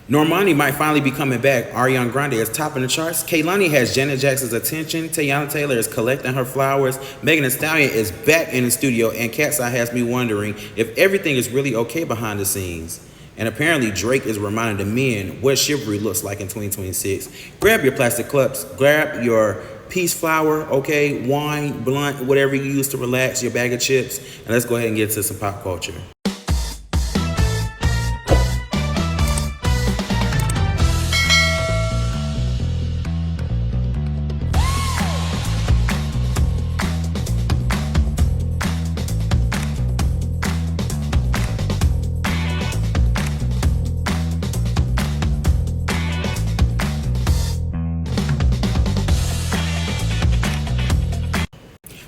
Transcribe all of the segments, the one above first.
Normani might finally be coming back. Ariana Grande is topping the charts. Kehlani has Janet Jackson's attention. Teyana Taylor is collecting her flowers. Megan Thee Stallion is back in the studio. And KATSEYE has me wondering if everything is really okay behind the scenes. And apparently Drake is reminding the men what chivalry looks like in 2026. Grab your plastic cups. Grab your peace flower, okay, wine, blunt, whatever you use to relax, your bag of chips. And let's go ahead and get into some pop culture.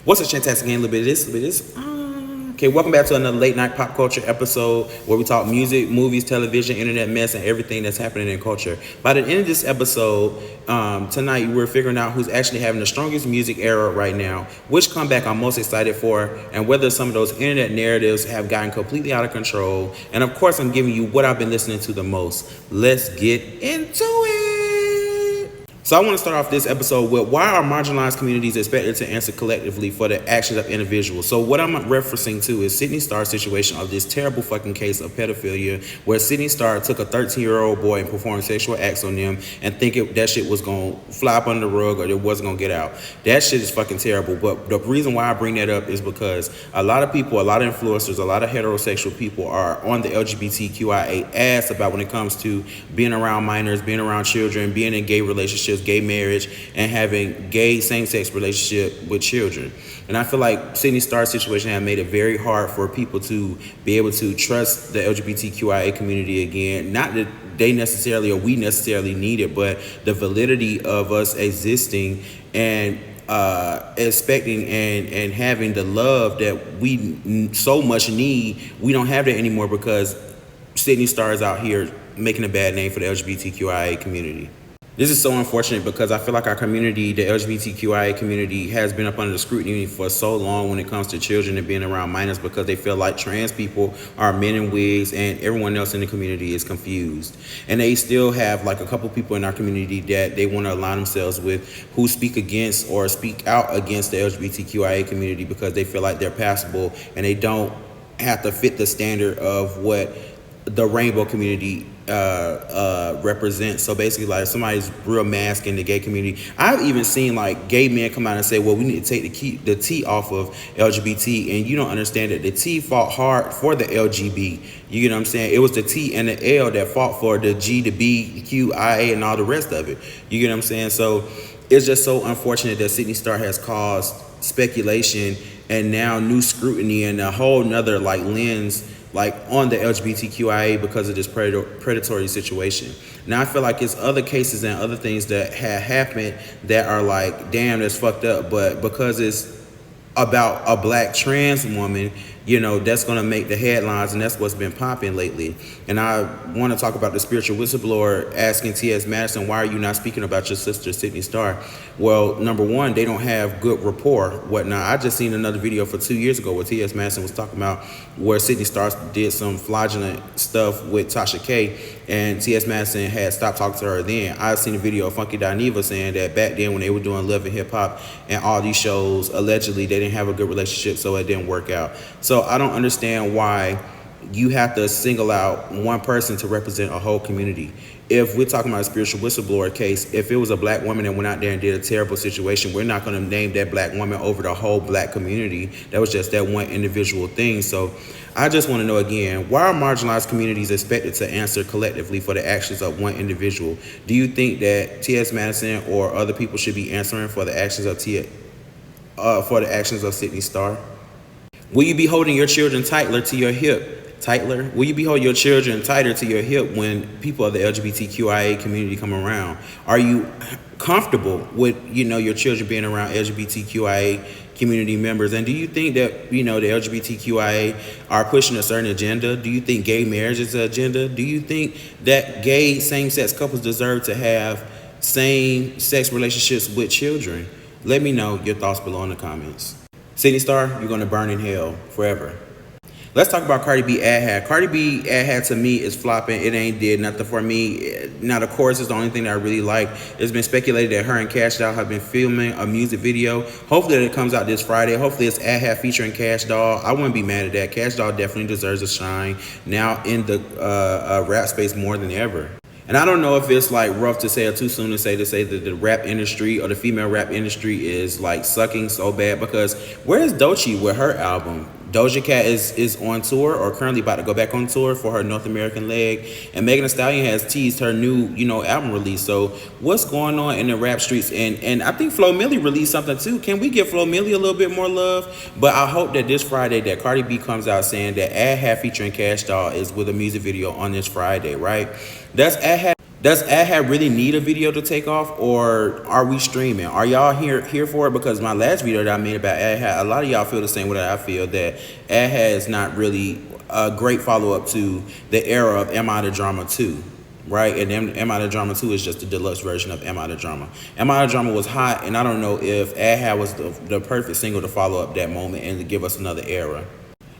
What's up, fantastic game? A little bit of this, a little bit of this. Okay, welcome back to another late night pop culture episode where we talk music, movies, television, internet mess, and everything that's happening in culture. By the end of this episode, tonight we're figuring out who's actually having the strongest music era right now, which comeback I'm most excited for, and whether some of those internet narratives have gotten completely out of control. And of course, I'm giving you what I've been listening to the most. Let's get into it. So I want to start off this episode with why are marginalized communities expected to answer collectively for the actions of individuals? So what I'm referencing to is Sydney Starr's situation of this terrible fucking case of pedophilia where Sydney Starr took a 13-year-old boy and performed sexual acts on him and thinking that shit was going to fly up under the rug or it wasn't going to get out. That shit is fucking terrible. But the reason why I bring that up is because a lot of people, a lot of influencers, a lot of heterosexual people are on the LGBTQIA ass about when it comes to being around minors, being around children, being in gay relationships, gay marriage, and having gay same-sex relationship with children. And I feel like Sydney Starr's situation has made it very hard for people to be able to trust the LGBTQIA community again. Not that they necessarily or we necessarily need it, but the validity of us existing and expecting and having the love that we so much need, we don't have that anymore because Sydney Starr is out here making a bad name for the LGBTQIA community. This is so unfortunate because I feel like our community, the LGBTQIA community, has been up under the scrutiny for so long when it comes to children and being around minors because they feel like trans people are men in wigs and everyone else in the community is confused. And they still have like a couple people in our community that they want to align themselves with who speak against or speak out against the LGBTQIA community because they feel like they're passable and they don't have to fit the standard of what the rainbow community represents. So basically, like, somebody's real mask in the gay community. I've even seen like gay men come out and say, well, we need to take the T off of LGBT, and you don't understand that the T fought hard for the LGB. You get what I'm saying? It was the T and the L that fought for the G, the B, Q, I, A, and all the rest of it. You get what I'm saying? So it's just so unfortunate that Sydney Starr has caused speculation and now new scrutiny and a whole nother like lens like on the LGBTQIA because of this predatory situation. Now I feel like it's other cases and other things that have happened that are like, damn, that's fucked up. But because it's about a black trans woman, you know, that's going to make the headlines, and that's what's been popping lately. And I want to talk about the spiritual whistleblower asking T.S. Madison, why are you not speaking about your sister, Sydney Starr? Well, number one, they don't have good rapport, whatnot. I just seen another video for 2 years ago where T.S. Madison was talking about where Sydney Starr did some fraudulent stuff with Tasha K, and T.S. Madison had stopped talking to her then. I seen a video of Funky Dineva saying that back then when they were doing Love and Hip Hop and all these shows, allegedly they didn't have a good relationship, so it didn't work out. So I don't understand why you have to single out one person to represent a whole community. If we're talking about a spiritual whistleblower case, if it was a black woman that went out there and did a terrible situation, we're not going to name that black woman over the whole black community. That was just that one individual thing. So I just want to know again, why are marginalized communities expected to answer collectively for the actions of one individual? Do you think that T.S. Madison or other people should be answering for the actions of Sydney Starr? Will you be holding your children tighter to your hip? Will you be holding your children tighter to your hip when people of the LGBTQIA community come around? Are you comfortable with, you know, your children being around LGBTQIA community members? And do you think that, you know, the LGBTQIA are pushing a certain agenda? Do you think gay marriage is an agenda? Do you think that gay same-sex couples deserve to have same-sex relationships with children? Let me know your thoughts below in the comments. Sydney Starr, you're going to burn in hell forever. Let's talk about Cardi B Ad Hat. Cardi B Ad Hat to me is flopping. It ain't did nothing for me. Now the chorus is the only thing that I really like. It's been speculated that her and Cash Doll have been filming a music video. Hopefully it comes out this Friday. Hopefully it's Ad Hat featuring Cash Doll. I wouldn't be mad at that. Cash Doll definitely deserves a shine now in the rap space more than ever. And I don't know if it's like rough to say or too soon to say that the rap industry or the female rap industry is like sucking so bad, because where's Doechii with her album? Doja Cat is on tour or currently about to go back on tour for her North American leg, and Megan Thee Stallion has teased her new album release. So what's going on in the rap streets? And I think Flo Milli released something too. Can we give Flo Milli a little bit more love? But I hope that this Friday that Cardi B comes out saying that Ad Hat featuring Cash Doll is with a music video on this Friday, right? Does Ad Hat really need a video to take off, or are we streaming? Are y'all here for it? Because my last video that I made about Ad Hat, a lot of y'all feel the same way that I feel, that Ad Hat is not really a great follow-up to the era of Am I the Drama 2, right? And Am I the Drama 2 is just the deluxe version of Am I the Drama. Am I the Drama was hot, and I don't know if Ad Hat was the perfect single to follow up that moment and to give us another era.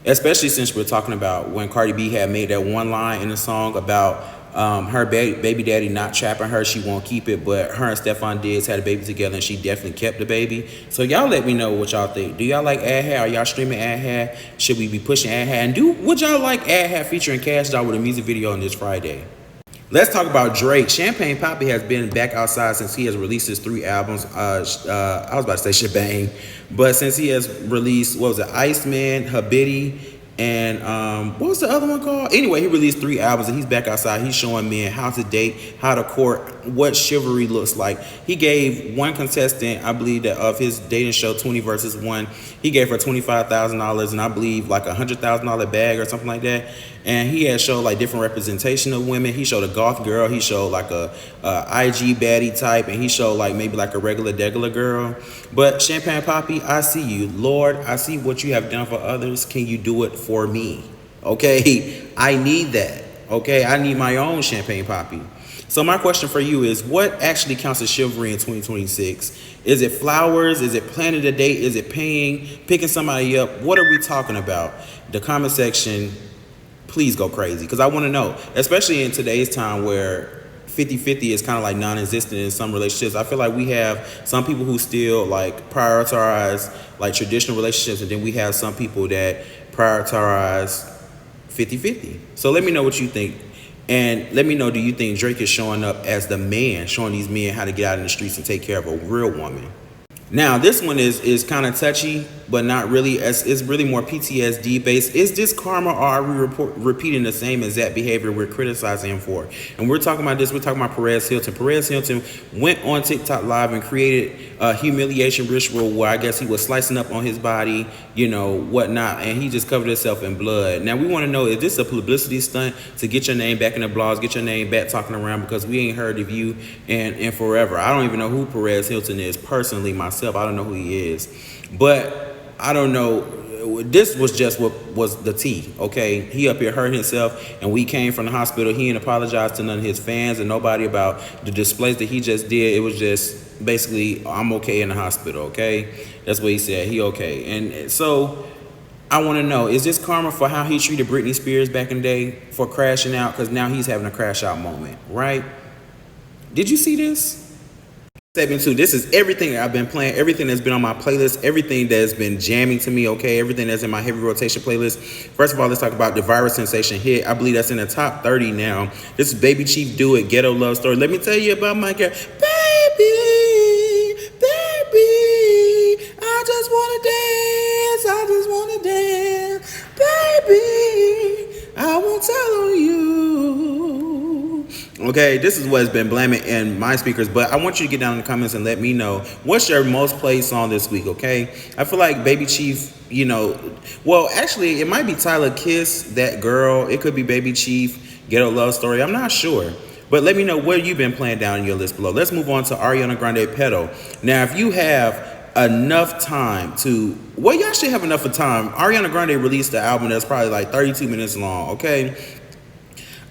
Especially since we're talking about when Cardi B had made that one line in the song about her baby daddy not trapping her, she won't keep it, but her and Stefan Diggs had a baby together and she definitely kept the baby. So y'all let me know what y'all think. Do y'all like Ad Hat? Are y'all streaming Ad Hat? Should we be pushing Ad Hat? And would y'all like Ad Hat featuring Cash Doll with a music video on this Friday? Let's talk about Drake. Champagne Papi has been back outside since he has released his 3 albums. I was about to say Shebang, but since he has released, what was it, Iceman, Habibti, and what was the other one called? Anyway, he released 3 albums and he's back outside. He's showing men how to date, how to court, what chivalry looks like. He gave one contestant, I believe, that of his dating show 20 versus 1, he gave her $25,000 and I believe like $100,000 bag or something like that. And he had showed like different representation of women. He showed a goth girl, he showed like a IG baddie type, and he showed like maybe like a regular girl. But Champagne Papi, I see you. Lord, I see what you have done for others. Can you do it for me? Okay, I need that. Okay, I need my own Champagne Papi. So my question for you is, what actually counts as chivalry in 2026? Is it flowers? Is it planning a date? Is it picking somebody up? What are we talking about? The comment section, please go crazy, because I want to know, especially in today's time where 50-50 is kind of like non-existent in some relationships. I feel like we have some people who still like prioritize like traditional relationships, and then we have some people that prioritize 50-50. So let me know what you think. And let me know, do you think Drake is showing up as the man, showing these men how to get out in the streets and take care of a real woman? Now, this one is kind of touchy, but not really. It's really more PTSD based. Is this karma, or are we repeating the same exact behavior we're criticizing him for? And we're talking about this. We're talking about Perez Hilton. Perez Hilton went on TikTok Live and created a humiliation ritual where I guess he was slicing up on his body, whatnot, and he just covered himself in blood. Now, we want to know, is this a publicity stunt to get your name back in the blogs, get your name back talking around, because we ain't heard of you in forever. I don't even know who Perez Hilton is personally myself. I don't know who he is, but I don't know. This was just what was the tea, okay? He up here hurt himself, and we came from the hospital. He didn't apologize to none of his fans and nobody about the displays that he just did. It was just basically, I'm okay in the hospital, okay? That's what he said. He okay. And so I want to know, is this karma for how he treated Britney Spears back in the day for crashing out? Because now he's having a crash out moment, right? Did you see this? Segment 2, this is everything that I've been playing, everything that's been on my playlist, everything that's been jamming to me, okay, everything that's in my heavy rotation playlist. First of all, let's talk about the viral sensation hit. I believe that's in the top 30 now. This is Baby Chief Do It, Ghetto Love Story. Let me tell you about my girl. Baby, I just want to dance, baby, I won't tell on you. Okay, this is what has been blamming in my speakers, but I want you to get down in the comments and let me know, what's your most played song this week, okay? I feel like Baby Chief, well, actually, it might be Tyler Kiss, That Girl. It could be Baby Chief, Ghetto Love Story. I'm not sure. But let me know what you've been playing down in your list below. Let's move on to Ariana Grande, Petal. Now, if you have enough time y'all should have enough of time. Ariana Grande released the album that's probably like 32 minutes long, okay?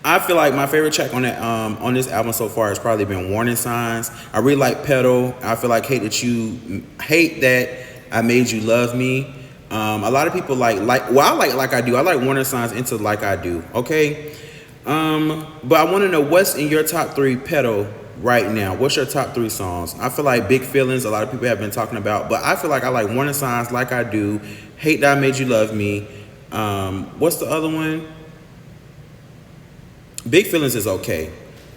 I feel like my favorite track on this album so far has probably been Warning Signs. I really like Petal. I feel like Hate That I Made You Love Me. A lot of people I like I do. I like Warner Signs into Like I Do. Okay. But I want to know what's in your top 3 Petal right now. What's your top 3 songs? I feel like Big Feelings, a lot of people have been talking about, but I feel like I like Warning Signs, Like I Do, Hate That I Made You Love Me. What's the other one? Big Feelings is okay.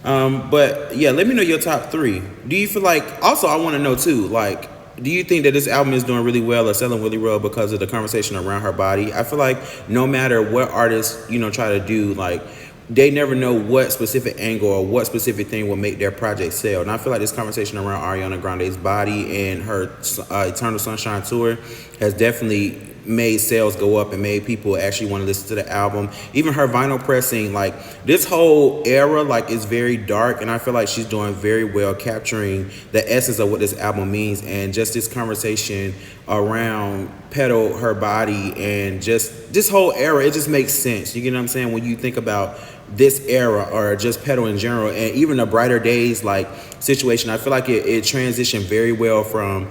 But yeah, let me know your top 3. Do you feel like, also I want to know too, like, do you think that this album is doing really well or selling really well because of the conversation around her body? I feel like no matter what artists, try to do, like, they never know what specific angle or what specific thing will make their project sell. And I feel like this conversation around Ariana Grande's body and her Eternal Sunshine tour has definitely made sales go up and made people actually want to listen to the album. Even her vinyl pressing, like, this whole era, like, is very dark, and I feel like she's doing very well capturing the essence of what this album means. And just this conversation around Petal, her body, and just this whole era, it just makes sense. You get what I'm saying? When you think about this era or just Petal in general, and even the Brighter Days like situation, I feel like it transitioned very well from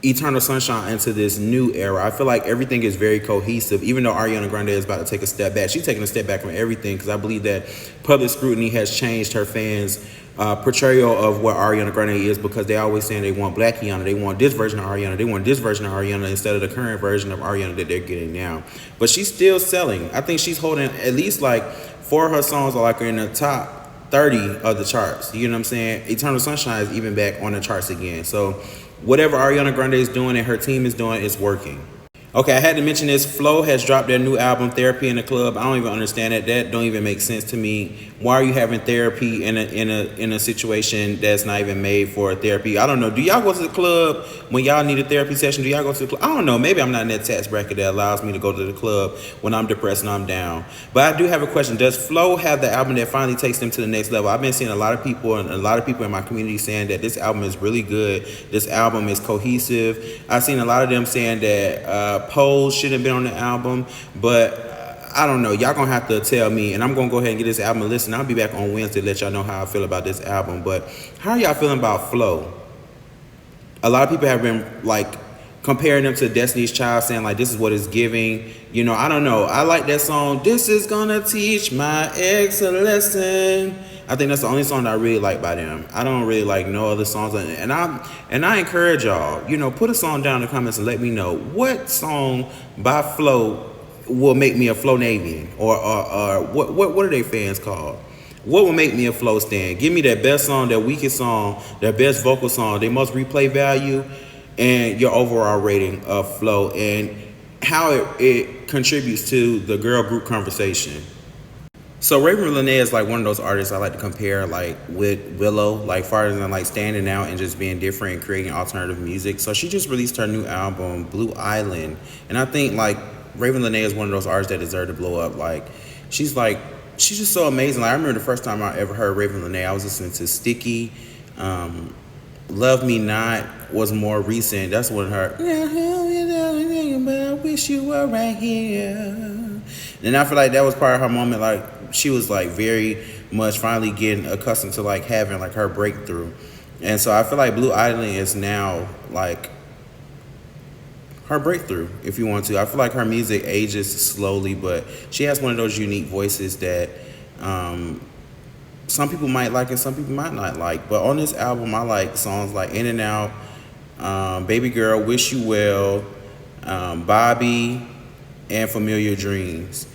Eternal Sunshine into this new era. I feel like everything is very cohesive, even though Ariana Grande is about to take a step back. She's taking a step back from everything because I believe that public scrutiny has changed her fans' portrayal of what Ariana Grande is, because they always saying they want Black Rihanna, they want this version of Ariana, they want this version of Ariana instead of the current version of Ariana that they're getting now. But she's still selling. I think she's holding at least like 4 of her songs are like in the top 30 of the charts. You know what I'm saying? Eternal Sunshine is even back on the charts again. So whatever Ariana Grande is doing and her team is doing is working. Okay, I had to mention this. Flo has dropped their new album, Therapy in the Club. I don't even understand it. That don't even make sense to me. Why are you having therapy in a situation that's not even made for therapy? I don't know. Do y'all go to the club when y'all need a therapy session? Do y'all go to the club? I don't know. Maybe I'm not in that tax bracket that allows me to go to the club when I'm depressed and I'm down. But I do have a question. Does Flo have the album that finally takes them to the next level? I've been seeing a lot of people in my community saying that this album is really good. This album is cohesive. I've seen a lot of them saying that Pose shouldn't have been on the album, but I don't know. Y'all gonna have to tell me, and I'm gonna go ahead and get this album a listen. I'll be back on Wednesday to let y'all know how I feel about this album. But how are y'all feeling about Flo? A lot of people have been like comparing them to Destiny's Child, saying like this is what it's giving. I don't know. I like that song. This is gonna teach my ex a lesson. I think that's the only song that I really like by them. I don't really like no other songs. And I encourage y'all, put a song down in the comments and let me know what song by Flo will make me a Flo-Navian, or what are they fans called? What will make me a Flo stan? Give me that best song, that weakest song, that best vocal song, their most replay value, and your overall rating of Flo, and how it contributes to the girl group conversation. So Ravyn Lenae is like one of those artists I like to compare like with Willow, like farther than like standing out and just being different and creating alternative music. So she just released her new album, Blue Island, and I think like Ravyn Lenae is one of those artists that deserve to blow up. Like she's just so amazing. Like, I remember the first time I ever heard Ravyn Lenae, I was listening to Sticky. Love Me Not was more recent. That's when her but I wish you were right here. And I feel like that was part of her moment. Like she was like very much finally getting accustomed to like having like her breakthrough. And so I feel like Blue Island is now like her breakthrough, if you want to. I feel like her music ages slowly, but she has one of those unique voices that some people might like and some people might not like. But on this album, I like songs like In and Out, Baby Girl, Wish You Well, Bobby, and Familiar Dreams.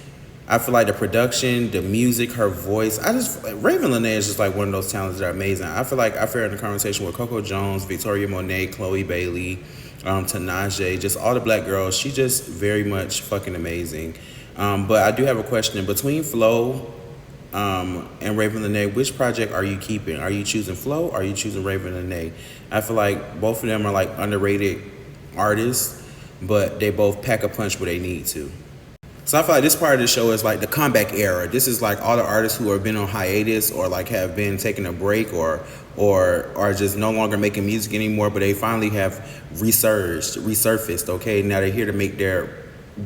I feel like the production, the music, her voice, Ravyn Lenae is just like one of those talents that are amazing. I feel like I fared in a conversation with Coco Jones, Victoria Monet, Chloe Bailey, Tanaje, just all the black girls. She just very much fucking amazing. But I do have a question. Between Flo and Ravyn Lenae, which project are you keeping? Are you choosing Flo or are you choosing Ravyn Lenae? I feel like both of them are like underrated artists, but they both pack a punch where they need to. So I feel like this part of the show is like the comeback era. This is like all the artists who have been on hiatus or like have been taking a break or are just no longer making music anymore, but they finally have resurfaced, okay? Now they're here to make their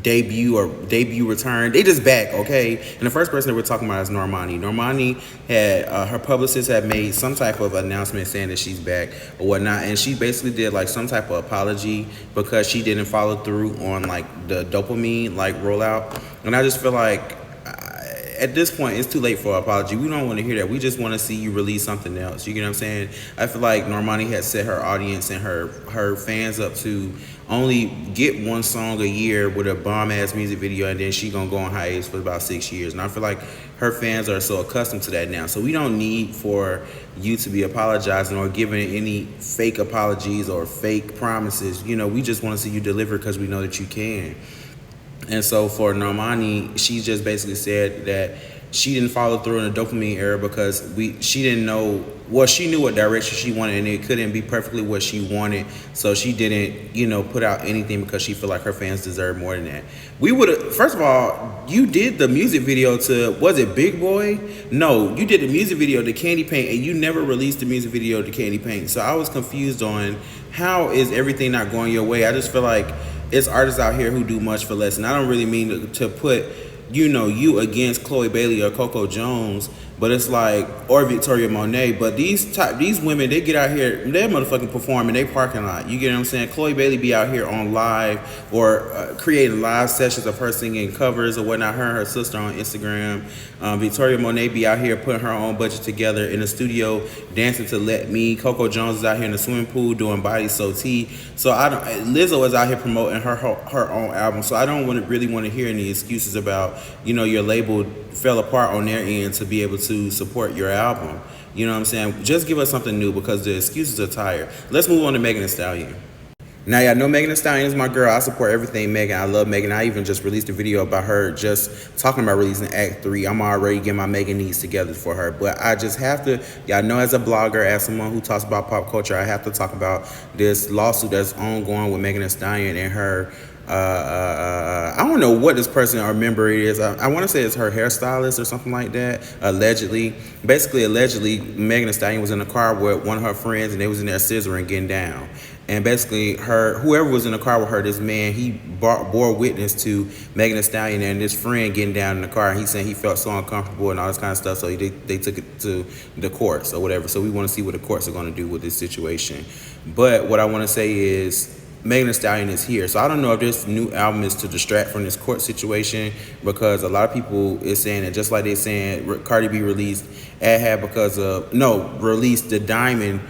debut return. They just back, okay? And the first person that we're talking about is Normani. Normani had her publicist had made some type of announcement saying that she's back or whatnot, and she basically did like some type of apology because she didn't follow through on like the dopamine like rollout. And I just feel like at this point, it's too late for an apology. We don't want to hear that. We just want to see you release something else. You get what I'm saying? I feel like Normani has set her audience and her fans up to only get one song a year with a bomb-ass music video, and then she gonna go on hiatus for about 6 years. And I feel like her fans are so accustomed to that now. So we don't need for you to be apologizing or giving any fake apologies or fake promises. You know, we just want to see you deliver because we know that you can. And so for Normani, she just basically said that she didn't follow through in the dopamine era because she didn't know, well, she knew what direction she wanted and it couldn't be perfectly what she wanted. So she didn't, put out anything because she felt like her fans deserve more than that. We would have, first of all, you did the music video to, was it Big Boy? No, you did the music video to Candy Paint and you never released the music video to Candy Paint. So I was confused on how is everything not going your way. I just feel like it's artists out here who do much for less. And I don't really mean to put, you against Chloe Bailey or Coco Jones, but it's like, or Victoria Monet. But these women, they get out here, they motherfucking perform in their parking lot. You get what I'm saying? Chloe Bailey be out here on live or creating live sessions of her singing covers or whatnot, her and her sister on Instagram. Victoria Monet be out here putting her own budget together in the studio, dancing to Let Me. Coco Jones is out here in the swimming pool doing Body So Tea. So Lizzo is out here promoting her own album. So I don't really want to hear any excuses about, your label fell apart on their end to be able to support your album. You know what I'm saying? Just give us something new because the excuses are tired. Let's move on to Megan Thee Stallion. Now, y'all know Megan Thee Stallion is my girl. I support everything Megan. I love Megan. I even just released a video about her just talking about releasing Act 3. I'm already getting my Megan needs together for her. But I just have to, y'all know as a blogger, as someone who talks about pop culture, I have to talk about this lawsuit that's ongoing with Megan Thee Stallion and her I don't know what this person or member is. I want to say it's her hairstylist or something like that. Allegedly, Megan Thee Stallion was in a car with one of her friends, and they was in there scissoring, getting down. And basically, whoever was in the car with her, this man, he bore witness to Megan Thee Stallion and this friend getting down in the car. And he said he felt so uncomfortable and all this kind of stuff. So they took it to the courts or whatever. So we want to see what the courts are going to do with this situation. But what I want to say is, Megan Thee Stallion is here. So I don't know if this new album is to distract from this court situation, because a lot of people is saying that, just like they're saying Cardi B released released the Diamond.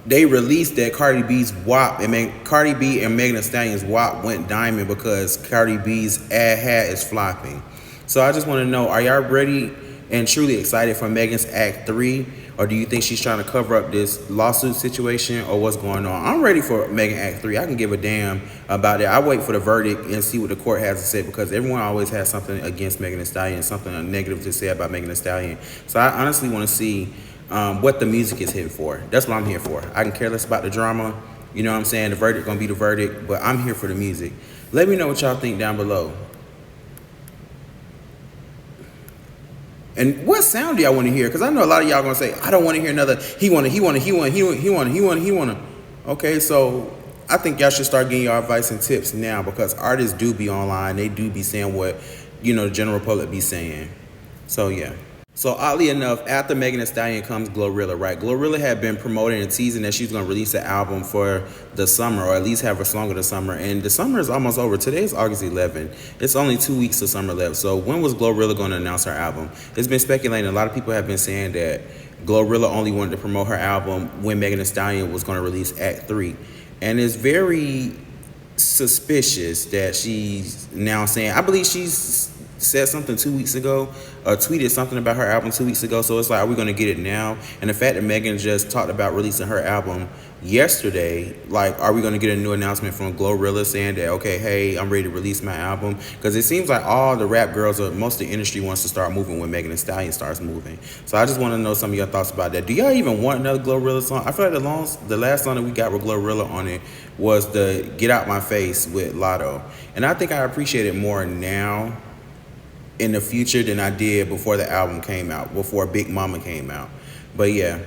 They released that Cardi B's WAP, and Cardi B and Megan Thee Stallion's WAP went diamond because Cardi B's ad hat is flopping. So I just want to know, are y'all ready and truly excited for Megan's Act 3? Or do you think she's trying to cover up this lawsuit situation, or what's going on? I'm ready for Megan Act 3. I can give a damn about that. I wait for the verdict and see what the court has to say, because everyone always has something against Megan Thee Stallion, something negative to say about Megan Thee Stallion. So I honestly want to see what the music is here for. That's what I'm here for. I can care less about the drama. You know what I'm saying? The verdict gonna be the verdict, but I'm here for the music. Let me know what y'all think down below. And what sound do y'all want to hear? Because I know a lot of y'all gonna say, I don't want to hear another. He wanna. Okay, so I think y'all should start getting your advice and tips now, because artists do be online. They do be saying what the general public be saying. So yeah. So oddly enough, after Megan Thee Stallion comes Glorilla, right? Glorilla had been promoting and teasing that she's going to release an album for the summer, or at least have a song of the summer. And the summer is almost over. Today is August 11th. It's only 2 weeks to summer left. So when was Glorilla going to announce her album? It's been speculating. A lot of people have been saying that Glorilla only wanted to promote her album when Megan Thee Stallion was going to release Act 3. And it's very suspicious that she's now saying, I believe she's said something 2 weeks ago, or tweeted something about her album 2 weeks ago. So it's like, are we going to get it now? And the fact that Megan just talked about releasing her album yesterday, like, are we going to get a new announcement from Glorilla saying that, okay, hey, I'm ready to release my album? Because it seems like all the rap girls, or most of the industry, wants to start moving when Megan Thee Stallion starts moving. So I just want to know some of your thoughts about that. Do y'all even want another Glorilla song? I feel like the last song that we got with Glorilla on it was the Get Out My Face with Lotto. And I think I appreciate it more now in the future than I did before the album came out, before Big Mama came out. But yeah,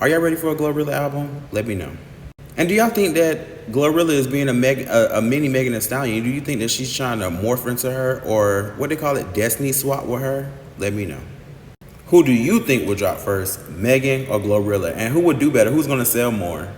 are y'all ready for a Glorilla album? Let me know. And do y'all think that Glorilla is being a mini Megan Thee Stallion? Do you think that she's trying to morph into her, or what they call it, destiny swap with her? Let me know. Who do you think would drop first, Megan or Glorilla? And who would do better? Who's gonna sell more?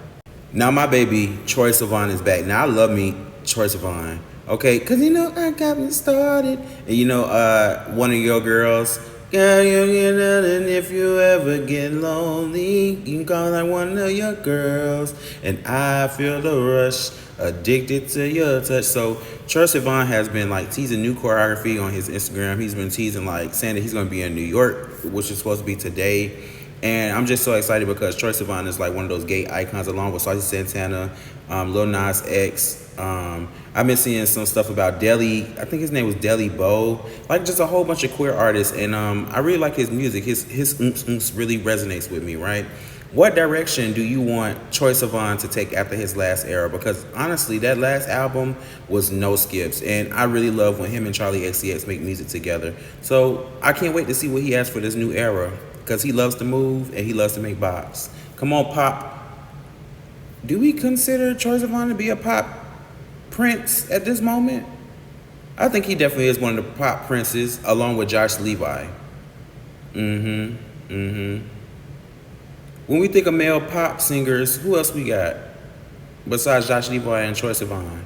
Now my baby Troye Sivan is back. Now I love me Troye Sivan. Okay, cause I got me started. And one of your girls, girl, you get nothing if you ever get lonely. You can call like one of your girls. And I feel the rush, addicted to your touch. So Troye Sivan has been like teasing new choreography on his Instagram. He's been teasing like saying that he's gonna be in New York, which is supposed to be today. And I'm just so excited because Troye Sivan is like one of those gay icons along with Saucy Santana, Lil Nas X. I've been seeing some stuff about Deli. I think his name was Deli Bo. Like just a whole bunch of queer artists. And I really like his music. His oomps oomps really resonates with me, right? What direction do you want Troye Sivan to take after his last era? Because honestly, that last album was no skips. And I really love when him and Charlie XCX make music together. So I can't wait to see what he has for this new era. Because he loves to move and he loves to make bops. Come on, Pop. Do we consider Troye Sivan to be a pop prince at this moment? I think he definitely is one of the pop princes, along with Josh Levi. When we think of male pop singers, who else we got besides Josh Levi and Troye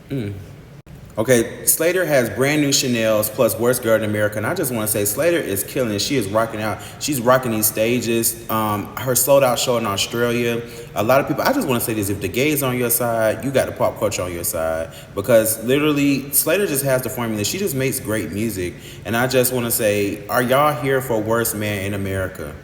Sivan? Okay, Slayyyter has brand new Chanel's plus Worst Girl in America. And I just want to say Slayyyter is killing it. She is rocking out. She's rocking these stages. Her sold out show in Australia. A lot of people, I just want to say this, if the gays on your side, you got the pop culture on your side. Because literally, Slayyyter just has the formula. She just makes great music. And I just want to say, are y'all here for Worst Man in America?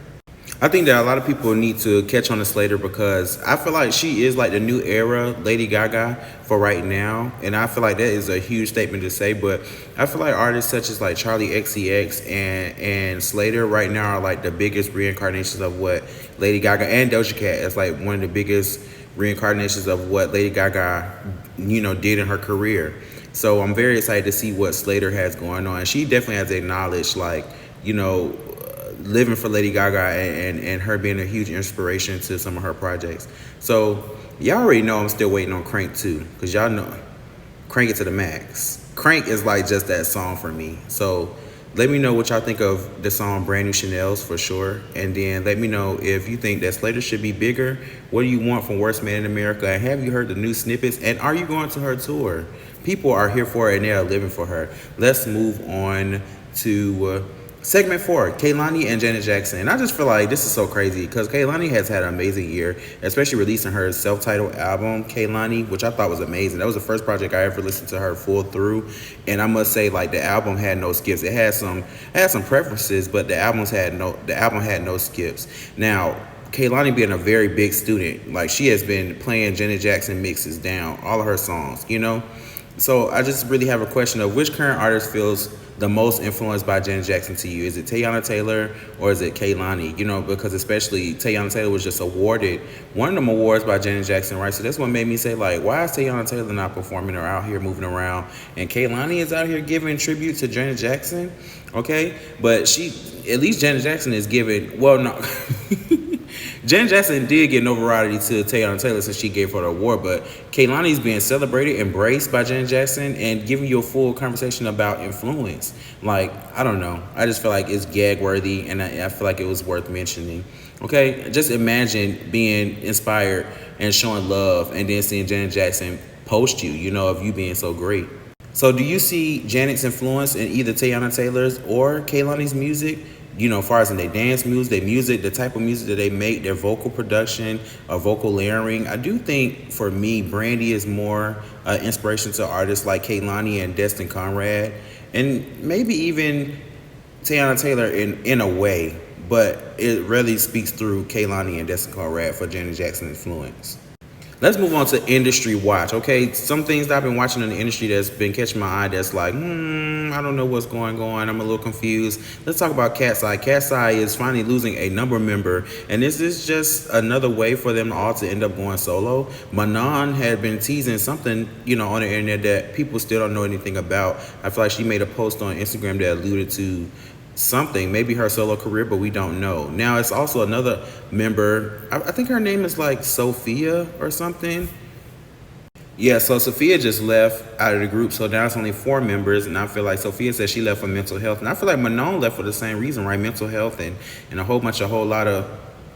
I think that a lot of people need to catch on to Slayyyter because I feel like she is like the new era Lady Gaga for right now. And I feel like that is a huge statement to say, but I feel like artists such as like Charlie XCX and Slayyyter right now are like the biggest reincarnations of what Lady Gaga and Doja Cat is like one of the biggest reincarnations of what Lady Gaga, did in her career. So I'm very excited to see what Slayyyter has going on. She definitely has acknowledged like, living for Lady Gaga and her being a huge inspiration to some of her projects. So y'all already know I'm still waiting on Crank 2 because y'all know Crank it to the max. Crank is like just that song for me. So let me know what y'all think of the song Brand New Chanel's for sure. And then let me know if you think that Slayyyter should be bigger. What do you want from Worst Man in America? And have you heard the new snippets? And are you going to her tour? People are here for her and they are living for her. Let's move on to segment 4, Kehlani and Janet Jackson. And I just feel like this is so crazy because Kehlani has had an amazing year, especially releasing her self-titled album, Kehlani, which I thought was amazing. That was the first project I ever listened to her full through. And I must say, like, the album had no skips. It had some preferences, but the album had no skips. Now, Kehlani being a very big student, like she has been playing Janet Jackson mixes down, all of her songs, So I just really have a question of which current artist feels the most influenced by Janet Jackson to you? Is it Teyana Taylor or is it Kehlani? Because especially Teyana Taylor was just awarded one of them awards by Janet Jackson, right? So that's what made me say, like, why is Teyana Taylor not performing or out here moving around? And Kehlani is out here giving tribute to Janet Jackson, okay? But at least Janet Jackson is giving, well, no. Janet Jackson did get notoriety to Teyana Taylor since she gave her the award, but Kehlani's being celebrated, embraced by Janet Jackson, and giving you a full conversation about influence. Like, I don't know. I just feel like it's gag-worthy, and I feel like it was worth mentioning. Okay? Just imagine being inspired and showing love, and then seeing Janet Jackson post you, of you being so great. So do you see Janet's influence in either Teyana Taylor's or Kehlani's music? As far as in their dance music, the type of music that they make, their vocal production, vocal layering. I do think, for me, Brandy is more inspiration to artists like Kehlani and Destin Conrad, and maybe even Teyana Taylor in a way, but it really speaks through Kehlani and Destin Conrad for Janet Jackson influence. Let's move on to industry watch, okay? Some things that I've been watching in the industry that's been catching my eye that's like, I don't know what's going on. I'm a little confused. Let's talk about KATSEYE. KATSEYE is finally losing a number member, and this is just another way for them all to end up going solo. Manon had been teasing something, on the internet that people still don't know anything about. I feel like she made a post on Instagram that alluded to something, maybe her solo career, but we don't know. Now it's also another member. I think her name is like Sophia or something. Yeah, so Sophia just left out of the group, so now it's only 4 members, and I feel like Sophia said she left for mental health, and I feel like Manon left for the same reason, right? Mental health and a whole lot of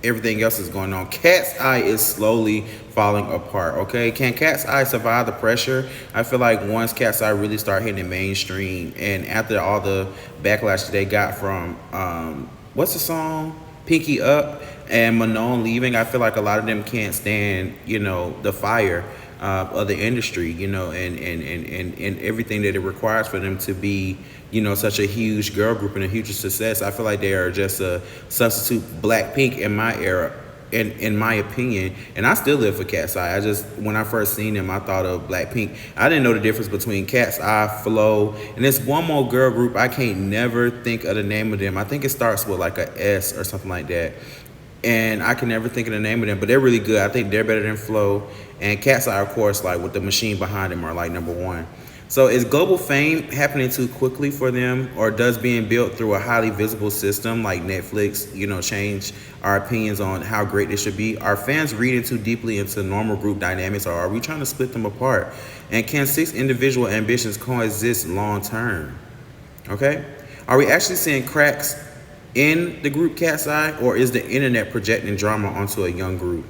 everything else is going on. KATSEYE is slowly falling apart, okay? Can KATSEYE survive the pressure? I feel like once KATSEYE really start hitting the mainstream, and after all the backlash they got from, what's the song? Pinky Up and Manon leaving, I feel like a lot of them can't stand, the fire of the industry, and everything that it requires for them to be, such a huge girl group and a huge success. I feel like they are just a substitute Blackpink in my era, in my opinion. And I still live for KATSEYE. When I first seen them, I thought of Blackpink. I didn't know the difference between KATSEYE, Flow, and there's one more girl group. I can't never think of the name of them. I think it starts with like a S or something like that. And I can never think of the name of them, but they're really good. I think they're better than Flow. And KATSEYE, of course, like with the machine behind them, are like #1. So is global fame happening too quickly for them, or does being built through a highly visible system like Netflix, change our opinions on how great they should be? Are fans reading too deeply into normal group dynamics, or are we trying to split them apart? And can 6 individual ambitions coexist long term? Okay? Are we actually seeing cracks in the group KATSEYE, or is the internet projecting drama onto a young group?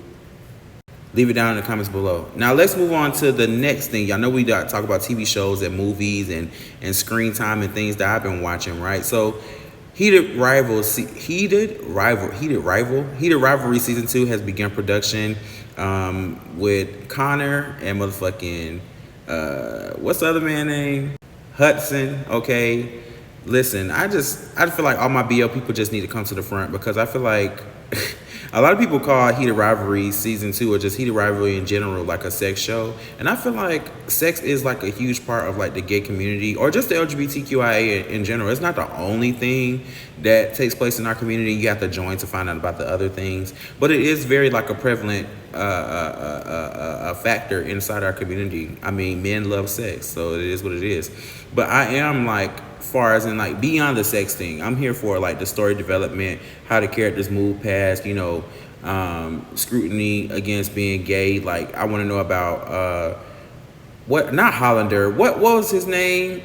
Leave it down in the comments below. Now let's move on to the next thing. Y'all know we talk about TV shows and movies and screen time and things that I've been watching, right? So Heated Rivalry season 2 has begun production with Connor and motherfucking what's the other man name? Hudson, okay. Listen, I feel like all my BL people just need to come to the front, because I feel like a lot of people call Heated Rivalry season 2, or just Heated Rivalry in general, like a sex show. And I feel like sex is like a huge part of like the gay community, or just the LGBTQIA in general. It's not the only thing that takes place in our community. You have to join to find out about the other things, but it is very like a prevalent factor inside our community. I mean, men love sex, so it is what it is. But I am like, far as in like beyond the sex thing, I'm here for like the story development, how the characters move past, scrutiny against being gay. Like I want to know about not Hollander. What was his name?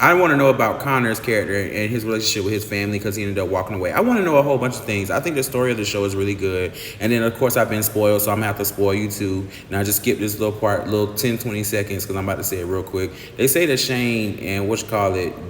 I want to know about Connor's character and his relationship with his family, because he ended up walking away. I want to know a whole bunch of things. I think the story of the show is really good. And then, of course, I've been spoiled, so I'm going to have to spoil you too. Now, just skip this little part, little 10, 20 seconds, because I'm about to say it real quick. They say that Shane and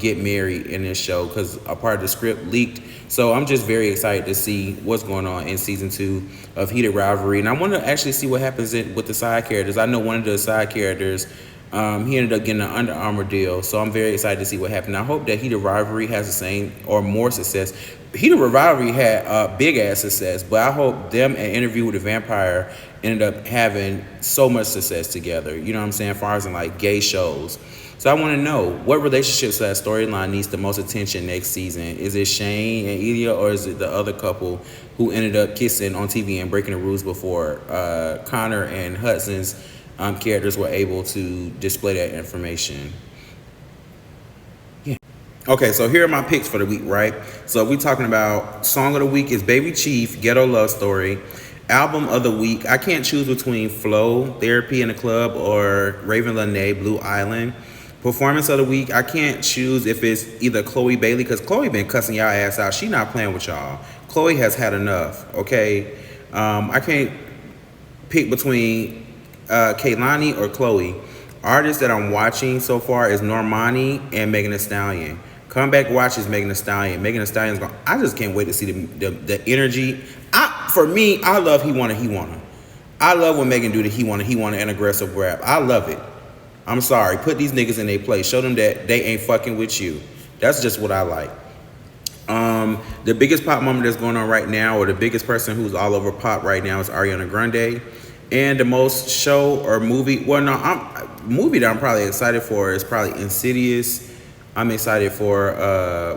get married in this show because a part of the script leaked. So I'm just very excited to see what's going on in season 2 of Heated Rivalry. And I want to actually see what happens with the side characters. I know one of the side characters, he ended up getting an Under Armour deal, so I'm very excited to see what happened. I hope that Heated Rivalry has the same or more success. Heated Rivalry had big ass success, but I hope them and Interview with the Vampire ended up having so much success together. You know what I'm saying? As far as in like gay shows. So I want to know, what relationships that storyline needs the most attention next season? Is it Shane and Ilya, or is it the other couple who ended up kissing on TV and breaking the rules before Connor and Hudson's characters were able to display that information? Yeah. Okay, so here are my picks for the week, right? So we're talking about song of the week is Baby Chief, Ghetto Love Story. Album of the week, I can't choose between Flow, Therapy in the Club, or Ravyn Lenae, Blue Island. Performance of the week, I can't choose if it's either Chloe Bailey, because Chloe been cussing y'all ass out. She not playing with y'all. Chloe has had enough, okay? I can't pick between Kehlani or Chloe. Artists that I'm watching so far is Normani and Megan Thee Stallion. Come back watch is Megan Thee Stallion. Megan Thee Stallion's going. I just can't wait to see the energy. For me, I love he wanna. I love when Megan do the he wanna and aggressive rap. I love it. I'm sorry. Put these niggas in their place. Show them that they ain't fucking with you. That's just what I like. The biggest pop moment that's going on right now, or the biggest person who's all over pop right now, is Ariana Grande. And the most show or movie, movie that I'm probably excited for is probably Insidious. I'm excited for,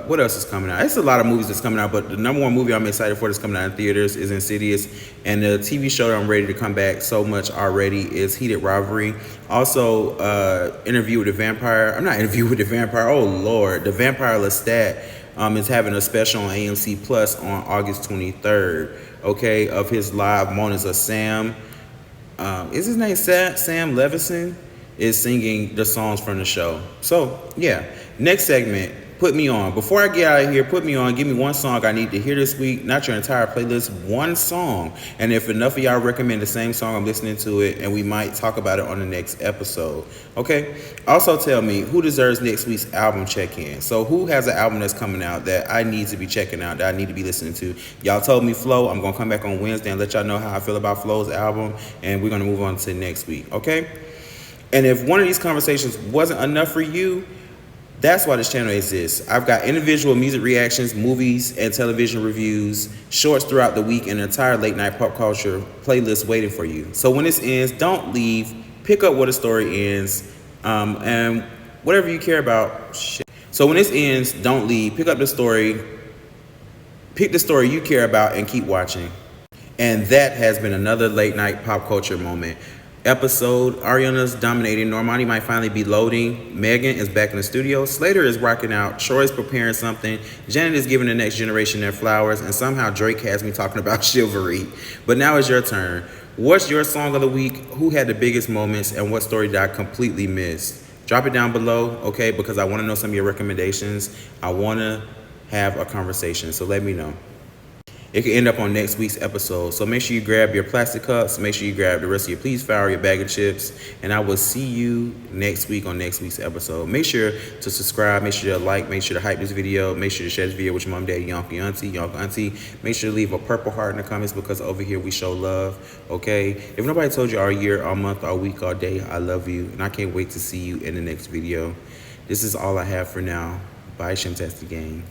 what else is coming out? It's a lot of movies that's coming out, but the #1 movie I'm excited for that's coming out in theaters is Insidious. And the TV show that I'm ready to come back so much already is Heated Rivalry. Also, Interview with the Vampire. I'm not Interview with the Vampire. Oh, Lord. The Vampire Lestat. is having a special on AMC Plus on August 23rd, okay, of his live moments of Sam. Is his name Sam Levinson? Is singing the songs from the show. So, yeah. Next segment, Put Me On. Before I get out of here, Put Me On. Give me one song I need to hear this week. Not your entire playlist, one song. And if enough of y'all recommend the same song, I'm listening to it, and we might talk about it on the next episode. Okay? Also tell me who deserves next week's album check-in. So who has an album that's coming out that I need to be checking out, that I need to be listening to? Y'all told me Flo. I'm going to come back on Wednesday and let y'all know how I feel about Flo's album, and we're going to move on to next week. Okay? And if one of these conversations wasn't enough for you, that's why this channel exists. I've got individual music reactions, movies and television reviews, shorts throughout the week, and an entire late night pop culture playlist waiting for you. So when this ends, don't leave. Pick up where the story ends, and whatever you care about. So when this ends, don't leave. Pick up the story. Pick the story you care about and keep watching. And that has been another late night pop culture moment. Episode. Ariana's dominating. Normani might finally be loading. Megan is back in the studio. Slayyyter is rocking out. Troy's preparing something. Janet is giving the next generation their flowers. And somehow Drake has me talking about chivalry. But now it's your turn. What's your song of the week? Who had the biggest moments? And what story did I completely miss? Drop it down below, okay? Because I want to know some of your recommendations. I want to have a conversation. So let me know. It could end up on next week's episode. So make sure you grab your plastic cups. Make sure you grab the rest of your Please Flour, your bag of chips. And I will see you next week on next week's episode. Make sure to subscribe. Make sure to like. Make sure to hype this video. Make sure to share this video with your mom, daddy, your uncle, your auntie. Make sure to leave a purple heart in the comments because over here we show love, okay? If nobody told you all year, all month, all week, all day, I love you. And I can't wait to see you in the next video. This is all I have for now. Bye, Shemtastic Gang.